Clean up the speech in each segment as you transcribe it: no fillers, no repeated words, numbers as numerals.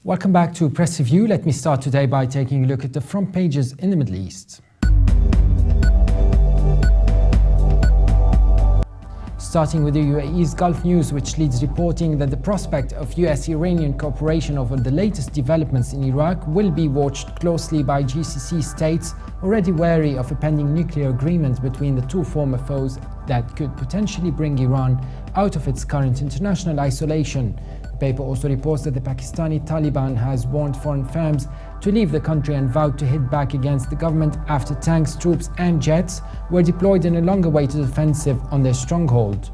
Welcome back to Press Review. Let me start today by taking a look at the front pages in the Middle East. Starting with the UAE's Gulf News, which leads reporting that the prospect of US-Iranian cooperation over the latest developments in Iraq will be watched closely by GCC states already wary of a pending nuclear agreement between the two former foes that could potentially bring Iran out of its current international isolation. The paper also reports that the Pakistani Taliban has warned foreign firms to leave the country and vowed to hit back against the government after tanks, troops and jets were deployed in a long-awaited offensive on their stronghold.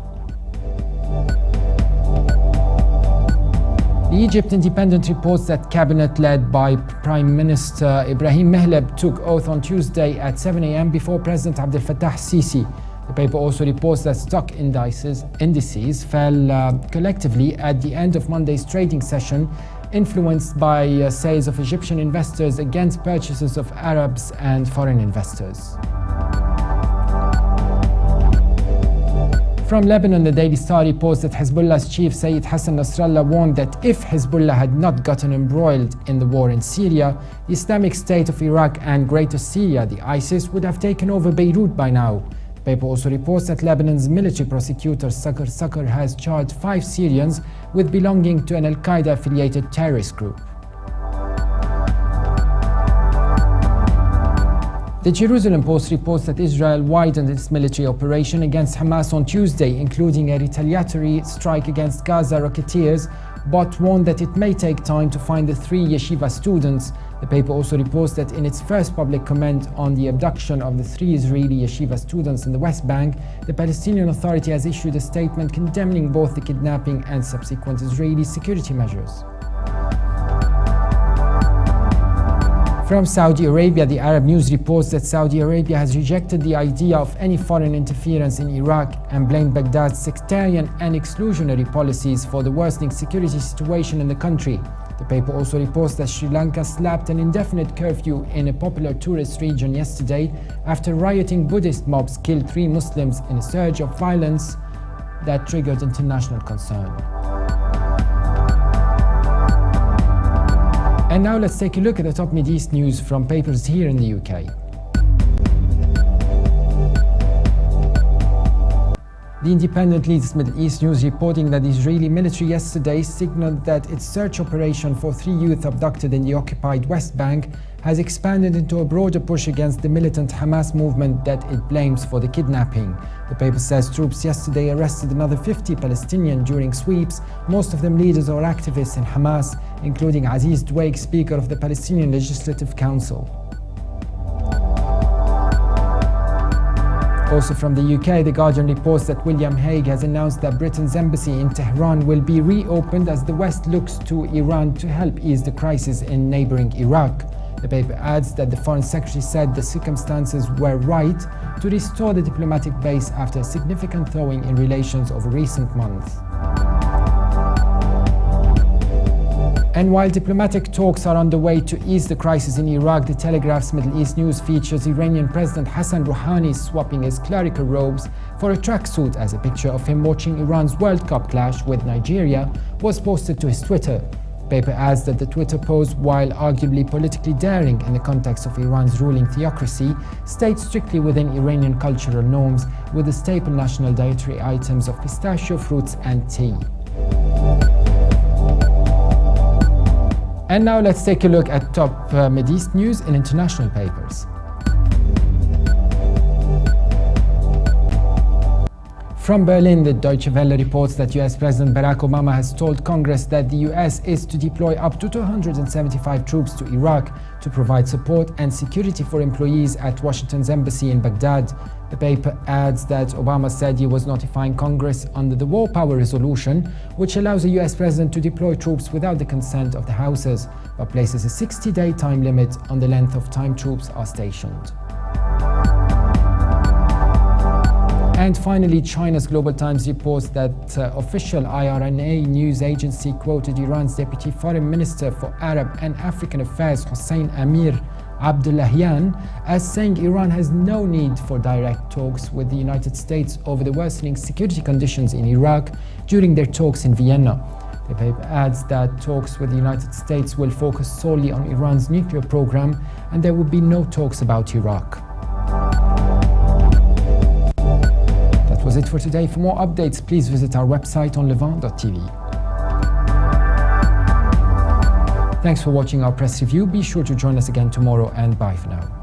The Egypt Independent reports that cabinet led by Prime Minister Ibrahim Mehleb took oath on Tuesday at 7 a.m. before President Abdel Fattah Sisi. The paper also reports that stock indices fell collectively at the end of Monday's trading session, influenced by sales of Egyptian investors against purchases of Arabs and foreign investors. From Lebanon, the Daily Star reports that Hezbollah's chief Sayyid Hassan Nasrallah warned that if Hezbollah had not gotten embroiled in the war in Syria, the Islamic State of Iraq and Greater Syria, the ISIS, would have taken over Beirut by now. The paper also reports that Lebanon's military prosecutor Sakr has charged 5 Syrians with belonging to an Al-Qaeda-affiliated terrorist group. The Jerusalem Post reports that Israel widened its military operation against Hamas on Tuesday, including a retaliatory strike against Gaza rocketeers, but warned that it may take time to find the 3 yeshiva students. The paper also reports that in its first public comment on the abduction of the 3 Israeli yeshiva students in the West Bank, the Palestinian Authority has issued a statement condemning both the kidnapping and subsequent Israeli security measures. From Saudi Arabia, the Arab News reports that Saudi Arabia has rejected the idea of any foreign interference in Iraq and blamed Baghdad's sectarian and exclusionary policies for the worsening security situation in the country. The paper also reports that Sri Lanka slapped an indefinite curfew in a popular tourist region yesterday after rioting Buddhist mobs killed 3 Muslims in a surge of violence that triggered international concern. And now let's take a look at the top Mideast news from papers here in the UK. The Independent leads Middle East news reporting that the Israeli military yesterday signaled that its search operation for 3 youth abducted in the occupied West Bank has expanded into a broader push against the militant Hamas movement that it blames for the kidnapping. The paper says troops yesterday arrested another 50 Palestinians during sweeps, most of them leaders or activists in Hamas, including Aziz Dweik, Speaker of the Palestinian Legislative Council. Also from the UK, The Guardian reports that William Hague has announced that Britain's embassy in Tehran will be reopened as the West looks to Iran to help ease the crisis in neighbouring Iraq. The paper adds that the Foreign Secretary said the circumstances were right to restore the diplomatic base after a significant thawing in relations over recent months. And while diplomatic talks are underway to ease the crisis in Iraq, the Telegraph's Middle East news features Iranian President Hassan Rouhani swapping his clerical robes for a tracksuit as a picture of him watching Iran's World Cup clash with Nigeria was posted to his Twitter. The paper adds that the Twitter post, while arguably politically daring in the context of Iran's ruling theocracy, stayed strictly within Iranian cultural norms with the staple national dietary items of pistachio fruits and tea. And now let's take a look at top Mideast news in international papers. From Berlin, the Deutsche Welle reports that US President Barack Obama has told Congress that the US is to deploy up to 275 troops to Iraq to provide support and security for employees at Washington's embassy in Baghdad. The paper adds that Obama said he was notifying Congress under the War Power Resolution, which allows a US president to deploy troops without the consent of the houses, but places a 60-day time limit on the length of time troops are stationed. And finally, China's Global Times reports that official IRNA news agency quoted Iran's Deputy Foreign Minister for Arab and African Affairs, Hossein Amir Abdullahian, as saying Iran has no need for direct talks with the United States over the worsening security conditions in Iraq during their talks in Vienna. The paper adds that talks with the United States will focus solely on Iran's nuclear program and there will be no talks about Iraq. That was it for today. For more updates, please visit our website on levant.tv. Thanks for watching our press review. Be sure to join us again tomorrow, and bye for now.